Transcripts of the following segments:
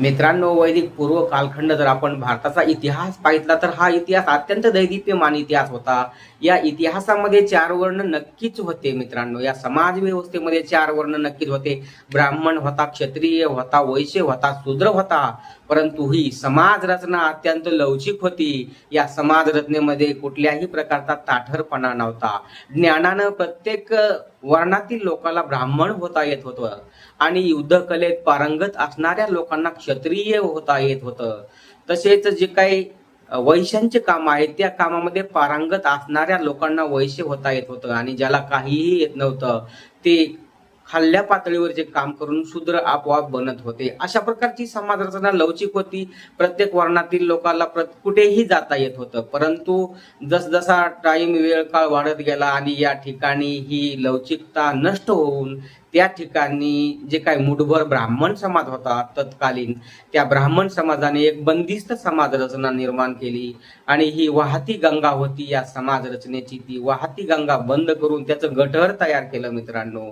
मित्रांनो, वैदिक पूर्व कालखंड जर आपण भारताचा इतिहास पाहितला तर हा इतिहास अत्यंत दैदिप्यमान इतिहास होता. या इतिहासामध्ये चार वर्ण नक्कीच होते मित्रांनो. या समाज व्यवस्थेमध्ये चार वर्ण नक्कीच होते. ब्राह्मण होता, क्षत्रिय होता, वैश्य होता, शूद्र होता. परंतु ही समाज रचना अत्यंत लवचिक होती. या समाज रचनेमध्ये कुठल्याही प्रकारचा ताठरपणा नव्हता. ज्ञानानं प्रत्येक वर्णातील लोकांना ब्राह्मण होता येत होतं आणि युद्धकलेत पारंगत असणाऱ्या लोकांना क्षत्रिय होता येत होतं. तसेच जे काही वैश्यांचे काम आहे त्या कामामध्ये पारंगत असणाऱ्या लोकांना वैश्य होता येत होतं आणि ज्याला काहीही येत नव्हतं ते खाल्ल्या पातळीवरचे काम करून शूद्र आपोआप बनत होते. अशा प्रकारची समाज रचना लवचिक होती. प्रत्येक वर्णातील लोकांना कुठेही जाता येत होतं. परंतु जसजसा टाइम वेळ काळ वाढत गेला आणि या ठिकाणी ही लवचिकता नष्ट होऊन त्या ठिकाणी जे काही मुठभर ब्राह्मण समाज होता तत्कालीन, त्या ब्राह्मण समाजाने एक बंदिस्त समाज रचना निर्माण केली आणि ही वाहती गंगा होती या समाज रचनेची. ती वाहती गंगा बंद करून त्याचं गठर तयार केलं मित्रांनो.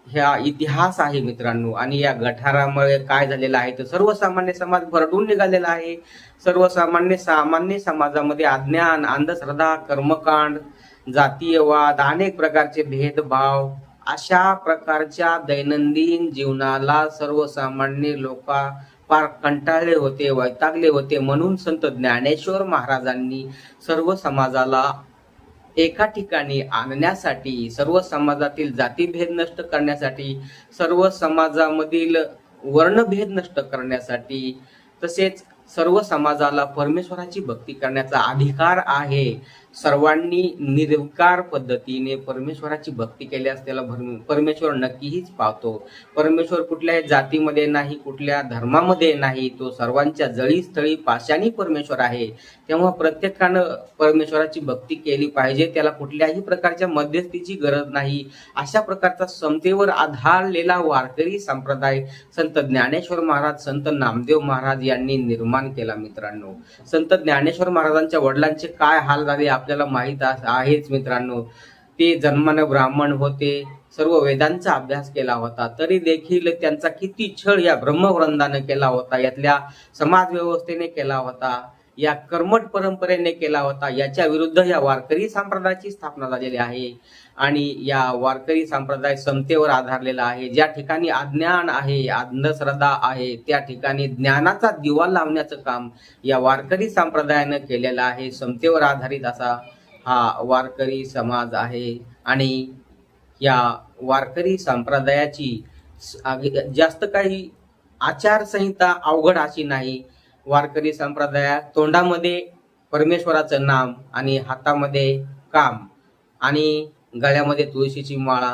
ह्या इतिहास आहे मित्रांनो. आणि या गठारामुळे काय झालेलं आहे तर सर्वसामान्य समाज भरडून निघालेला आहे. सामान्य समाजामध्ये अज्ञान, अंधश्रद्धा, कर्मकांड, जातीयवाद, अनेक प्रकारचे भेदभाव, अशा प्रकारच्या दैनंदिन जीवनाला सर्वसामान्य लोक फार कंटाळले होते, वैतागले होते. म्हणून संत ज्ञानेश्वर महाराजांनी सर्व समाजाला एका ठिकाणी आणण्यासाठी, सर्व समाजातील जातीभेद नष्ट करण्यासाठी, सर्व समाजामधील वर्णभेद नष्ट करण्यासाठी, तसेच सर्व समाजाला परमेश्वराची भक्ती करण्याचा अधिकार आहे. सर्वांनी निर्विकार पद्धतीने परमेश्वराची भक्ती केल्यास त्याला परमेश्वर नक्कीच पावतो. परमेश्वर कुठल्याही जातीमध्ये नाही, कुठल्या धर्मामध्ये नाही. तो सर्वांच्या जळीस्थळी पाशाणी परमेश्वर आहे. तेव्हा प्रत्येकानं परमेश्वराची भक्ती केली पाहिजे. त्याला कुठल्याही प्रकारच्या मध्यस्थीची गरज नाही. अशा प्रकारचा समतेवर आधारलेला वारकरी संप्रदाय संत ज्ञानेश्वर महाराज, संत नामदेव महाराज यांनी निर्माण केला मित्रांनो. संत ज्ञानेश्वर महाराजांच्या वडिलांचे काय हाल झाले आपल्याला माहित आहेच मित्रांनो. ते जन्मानं ब्राह्मण होते, सर्व वेदांचा अभ्यास केला होता, तरी देखील त्यांचा किती छळ या ब्रह्मवृंदाने केला होता, यातल्या समाज व्यवस्थेने केला होता, या कर्मठ परंपरेने केला होता. याच्या विरुद्ध या वारकरी संप्रदायाची स्थापना झालेली आहे. आणि या वारकरी संप्रदाय समतेवर आधारलेला आहे. ज्या ठिकाणी अज्ञान आहे, अंधश्रद्धा आहे, त्या ठिकाणी ज्ञानाचा दिवा लावण्याचं काम या वारकरी संप्रदायानं केलेलं आहे. समतेवर आधारित असा हा वारकरी समाज आहे. आणि या वारकरी संप्रदायाची जास्त काही आचारसंहिता अवघड अशी नाही. वारकरी संप्रदायात तोंडामध्ये परमेश्वराचं नाम आणि हातामध्ये काम आणि गळ्यामध्ये तुळशीची माळा,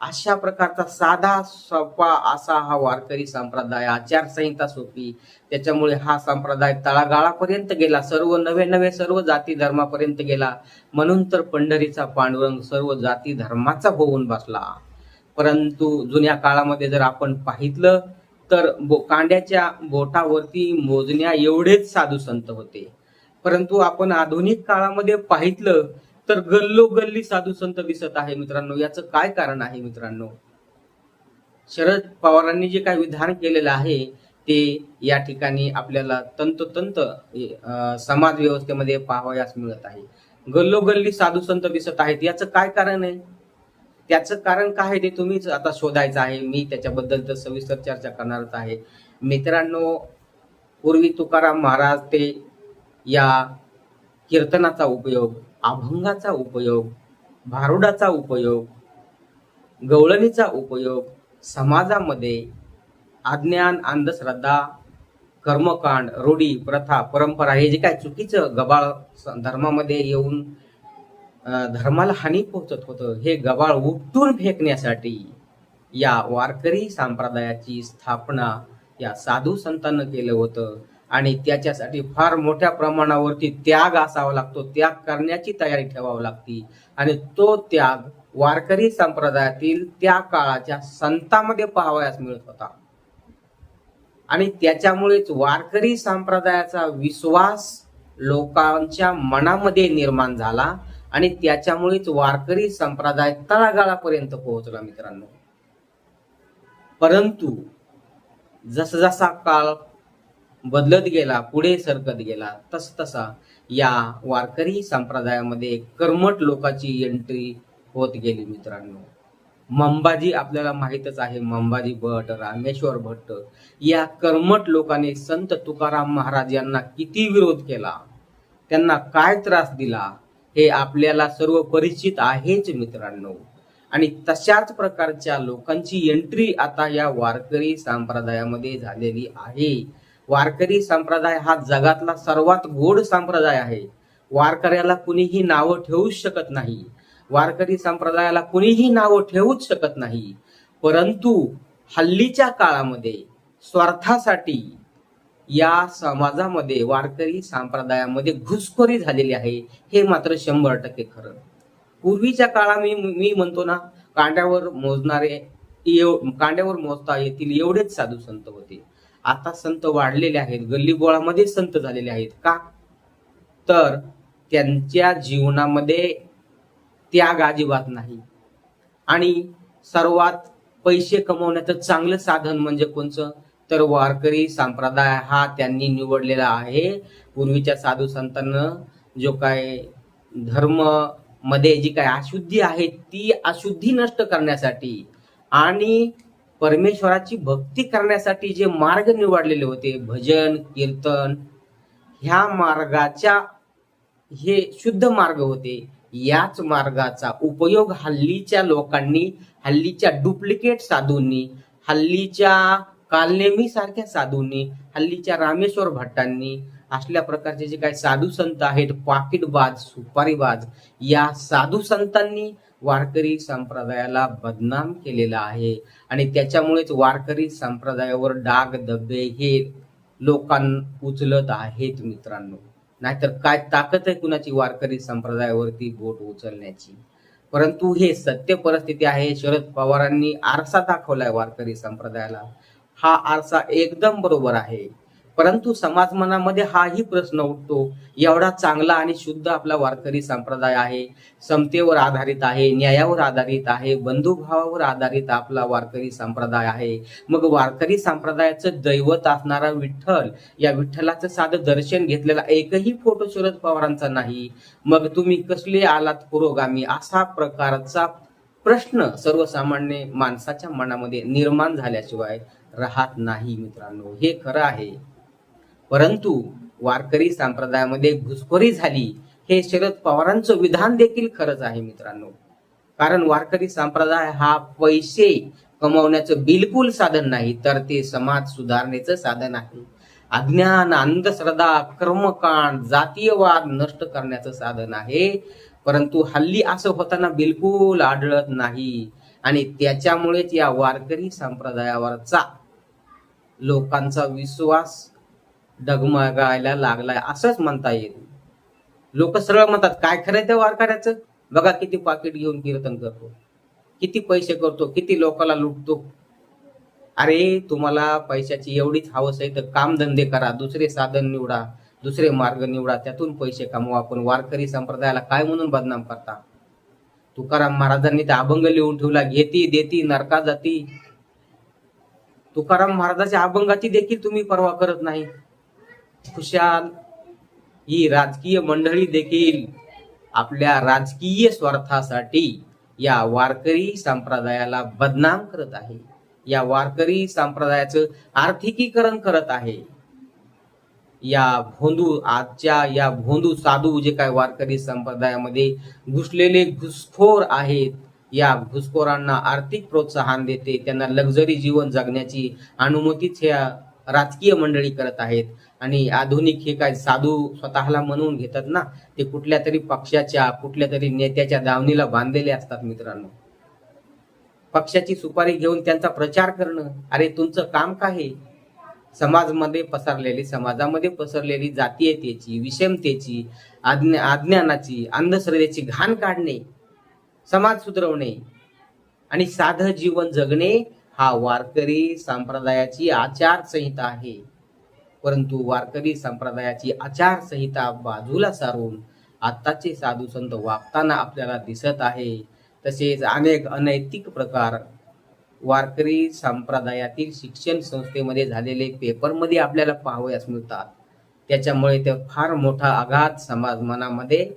अशा प्रकारचा साधा सोपा असा हा वारकरी संप्रदाय. आचारसंहिता सोपी, त्याच्यामुळे हा संप्रदाय तळागाळापर्यंत गेला. सर्व नवे सर्व जाती धर्मापर्यंत गेला. म्हणून तर पंढरीचा पांडुरंग सर्व जाती धर्माचा होऊन बसला. परंतु जुन्या काळामध्ये जर आपण पाहितलं तर कांड्याच्या बोटावरती मोजण्या एवढेच साधू संत होते. परंतु आपण आधुनिक काळामध्ये पाहितलं तर गल्लोगल्ली साधू संत दिसत आहे मित्रांनो. याचं काय कारण आहे मित्रांनो? शरद पवारांनी जे काही विधान केलेलं आहे ते या ठिकाणी आपल्याला तंतोतंत समाज व्यवस्थेमध्ये पाहावयास मिळत आहे. गल्लोगल्ली साधू संत दिसत आहेत. याचं काय कारण आहे? त्याचं कारण काय ते तुम्हीच आता शोधायचं आहे. मी त्याच्याबद्दल तर सविस्तर चर्चा करणारच आहे मित्रांनो. पूर्वी तुकाराम महाराज ते या कीर्तनाचा उपयोग, अभंगाचा उपयोग, भारुडाचा उपयोग, गवळणीचा उपयोग समाजामध्ये अज्ञान, अंधश्रद्धा, कर्मकांड, रूढी, प्रथा, परंपरा हे जे काय चुकीचं गबाळ धर्मामध्ये येऊन धर्माला हानी पोहोचत होतं, हे गबाळ उपटून फेकण्यासाठी या वारकरी संप्रदायाची स्थापना या साधू संतांनं केलं होतं. आणि त्याच्यासाठी फार मोठ्या प्रमाणावरती त्याग असावा लागतो, त्याग करण्याची तयारी ठेवावी लागते. आणि तो त्याग वारकरी संप्रदायातील त्या काळाच्या संतांमध्ये पाहावयास मिळत होता. आणि त्याच्यामुळेच वारकरी संप्रदायाचा विश्वास लोकांच्या मनामध्ये निर्माण झाला आणि त्याच्यामुळेच वारकरी संप्रदाय तळागाळापर्यंत पोहोचला मित्रांनो. परंतु जसजसा काळ बदलत गेला, पुढे सरकत गेला, तसा या वारकरी संप्रदायामध्ये कर्मठ लोकांची एंट्री होत गेली मित्रांनो. मंबाजी आपल्याला माहितच आहे, मंबाजी भट, रामेश्वर भट्ट या कर्मठ लोकांनी संत तुकाराम महाराज यांना किती विरोध केला, त्यांना काय त्रास दिला, हे आपल्याला सर्व परिचित आहेच मित्रांनो. आणि तशाच प्रकारच्या लोकांची एंट्री आता या वारकरी संप्रदायामध्ये झालेली आहे. वारकरी संप्रदाय हा जगातला सर्वात गोड संप्रदाय आहे. वारकऱ्याला कुणीही नावं ठेवूच शकत नाही, वारकरी संप्रदायाला कुणीही नावं ठेवूच शकत नाही. परंतु हल्लीच्या काळामध्ये स्वार्थासाठी या समाजामध्ये वारकरी संप्रदायामध्ये घुसखोरी झालेली आहे, हे मात्र 100% खरं. पूर्वीच्या काळात मी म्हणतो ना, कांड्यावर मोजता येतील एवढेच साधू संत होते. आता संत वाढलेले आहेत, गल्लीबोळामध्ये संत झालेले आहेत. का? तर त्यांच्या जीवनामध्ये त्याग अजिबात नाही. आणि सर्वात पैसे कमवण्याचं चांगलं साधन म्हणजे कोणचं? तर वारकरी संप्रदाय हा त्यांनी निवडलेला आहे. पूर्वीच्या साधू संतांना जो काय धर्म मध्ये जी काय अशुद्धी आहे ती अशुद्धी नष्ट करण्यासाठी आणि परमेश्वराची भक्ती करण्यासाठी जे मार्ग निवडलेले होते, भजन कीर्तन, ह्या मार्गाच्या हे शुद्ध मार्ग होते. याच मार्गाचा उपयोग हल्लीच्या लोकांनी, हल्लीच्या डुप्लिकेट साधूंनी, हल्लीच्या कालनेमी सारख्या साधूंनी, हल्लीच्या रामेश्वर भट्टांनी, असल्या प्रकारचे जे काही साधू संत आहेत, पाकिटबाज, सुपारीबाज, या साधू संतांनी वारकरी संप्रदायाला बदनाम केलेला आहे. आणि त्याच्यामुळेच वारकरी संप्रदायावर डाग धब्बे हे लोकांना उचलत आहेत मित्रांनो. नाहीतर काय ताकद आहे कुणाची वारकरी संप्रदायावरती बोट उचलण्याची? परंतु हे सत्य परिस्थिती आहे. शरद पवारांनी आरसा दाखवलाय वारकरी संप्रदायाला, हा आरसा एकदम बरोबर आहे. परंतु समाज मनामध्ये हाही प्रश्न उठतो, एवढा चांगला आणि शुद्ध आपला वारकरी संप्रदाय आहे, समतेवर आधारित आहे, न्यायावर आधारित आहे, बंधुभावावर आधारित आपला वारकरी संप्रदाय आहे. मग वारकरी संप्रदायाचं दैवत असणारा विठ्ठल, या विठ्ठलाचं साधं दर्शन घेतलेला एकही फोटो शरद पवारांचा नाही. मग तुम्ही कसले आलात पुरोगामी? असा प्रकारचा प्रश्न सर्वसामान्य माणसाच्या मनामध्ये निर्माण झाल्याशिवाय राहत नाही मित्रांनो. हे खरं आहे. परंतु वारकरी संप्रदायामध्ये घुसखोरी झाली, हे शरद पवारांचं विधान देखील खरंच आहे मित्रांनो. कारण वारकरी संप्रदाय हा पैसे कमवण्याचं बिलकुल साधन नाही, तर ते समाज सुधारणेचं साधन आहे. अज्ञान, अंधश्रद्धा, कर्मकांड, जातीयवाद नष्ट करण्याचं साधन आहे. परंतु हल्ली असं होताना बिलकुल आढळत नाही. आणि त्याच्यामुळेच या वारकरी संप्रदायावरचा लोकांचा विश्वास डगमगायला लागलाय असंच म्हणता येईल. लोक सरळ म्हणतात, काय खरंय त्या वारकऱ्याचं? बघा किती पाकिट घेऊन कीर्तन करतो, किती पैसे करतो, किती लोकांना लुटतो. अरे तुम्हाला पैशाची एवढीच हवस आहे तर कामधंदे करा, दुसरे साधन निवडा, दुसरे मार्ग निवडा, त्यातून पैसे कमवा. पण वारकरी संप्रदायाला काय म्हणून बदनाम करता? तुकाराम महाराजांनी ते अभंग लिहून ठेवला, घेती देती नरका जाती. तुकाराम महाराजाच्या अभंगाची देखील तुम्ही पर्वा करत नाही. खुशाल ही राजकीय मंडळी देखील आपल्या राजकीय स्वार्थासाठी या वारकरी संप्रदायाला बदनाम करत आहे. या वारकरी संप्रदायाचं आर्थिकीकरण करत आहे. या भोंदू साधू जे काय वारकरी संप्रदायामध्ये घुसलेले घुसखोर आहेत, या घुसखोरांना आर्थिक प्रोत्साहन देते, त्यांना लक्झरी जीवन जगण्याची अनुमतीच ह्या राजकीय मंडळी करत आहेत. आणि आधुनिक हे काय साधू स्वतःला म्हणून घेतात ना, ते कुठल्या तरी पक्षाच्या, कुठल्या तरी नेत्याच्या दावणीला बांधलेले असतात मित्रांनो. पक्षाची सुपारी घेऊन त्यांचा प्रचार करणं. अरे तुमचं काम काय आहे? समाजामध्ये पसरलेली जातीयतेची, विषमतेची, अज्ञानाची, अंधश्रद्धेची घाण काढणे, समाज सुधरवणे आणि साधं जीवन जगणे, हा वारकरी संप्रदायाची आचारसंहिता आहे. परंतु वारकरी संप्रदायाची आचारसंहिता बाजूला सारून आत्ताचे साधू संत वागताना आपल्याला दिसत आहे. तसेच अनेक अनैतिक प्रकार वारकरी संप्रदायातील शिक्षण संस्थेमध्ये झालेले पेपरमध्ये आपल्याला पाहावयास मिळतात. त्याच्यामुळे ते फार मोठा आघात समाज मनामध्ये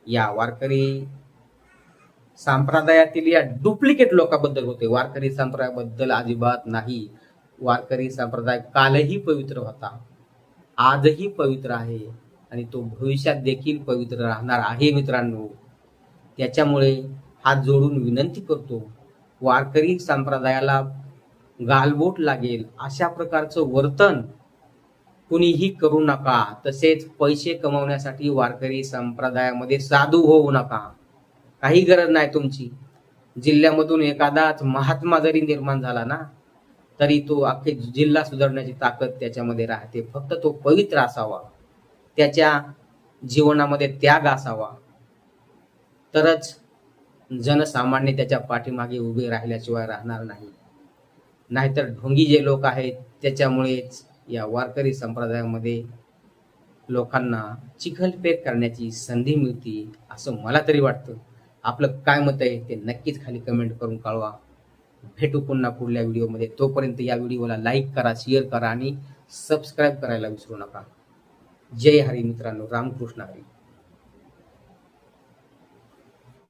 या वारकरी संप्रदायातील या डुप्लिकेट लोकांबद्दल होते. वारकरी संप्रदायाबद्दल अजिबात नाही. वारकरी संप्रदाय कालही पवित्र होता, आजही पवित्र आहे आणि तो भविष्यात देखील पवित्र राहणार आहे मित्रांनो. त्याच्यामुळे हात जोडून विनंती करतो, वारकरी संप्रदायाला गालबोट लागेल अशा प्रकारचं वर्तन कुणीही करू नका. तसेच पैसे कमवण्यासाठी वारकरी संप्रदायामध्ये साधू होऊ नका. काही गरज नाही तुमची. जिल्ह्यामधून एखादाच महात्मा जरी निर्माण झाला ना, तरी तो अख्खे जिल्हा सुधारण्याची ताकद त्याच्यामध्ये राहते. फक्त तो पवित्र असावा, त्याच्या जीवनामध्ये त्याग असावा, तरच जनसामान्य त्याच्या पाठीमागे उभे राहिल्याशिवाय राहणार नाही. नाहीतर ढोंगी जे लोक आहेत त्याच्यामुळेच या वारकरी संप्रदायामध्ये लोकांना चिखलफेक करण्याची संधी मिळते असं मला तरी वाटतं. आपलं काय मत आहे ते नक्कीच खाली कमेंट करून कळवा. भेटू पुन्हा पुढल्या व्हिडिओमध्ये. तोपर्यंत या व्हिडिओला लाईक करा, शेअर करा आणि सबस्क्राईब करायला विसरू नका. जय हरी मित्रांनो. रामकृष्ण हरी.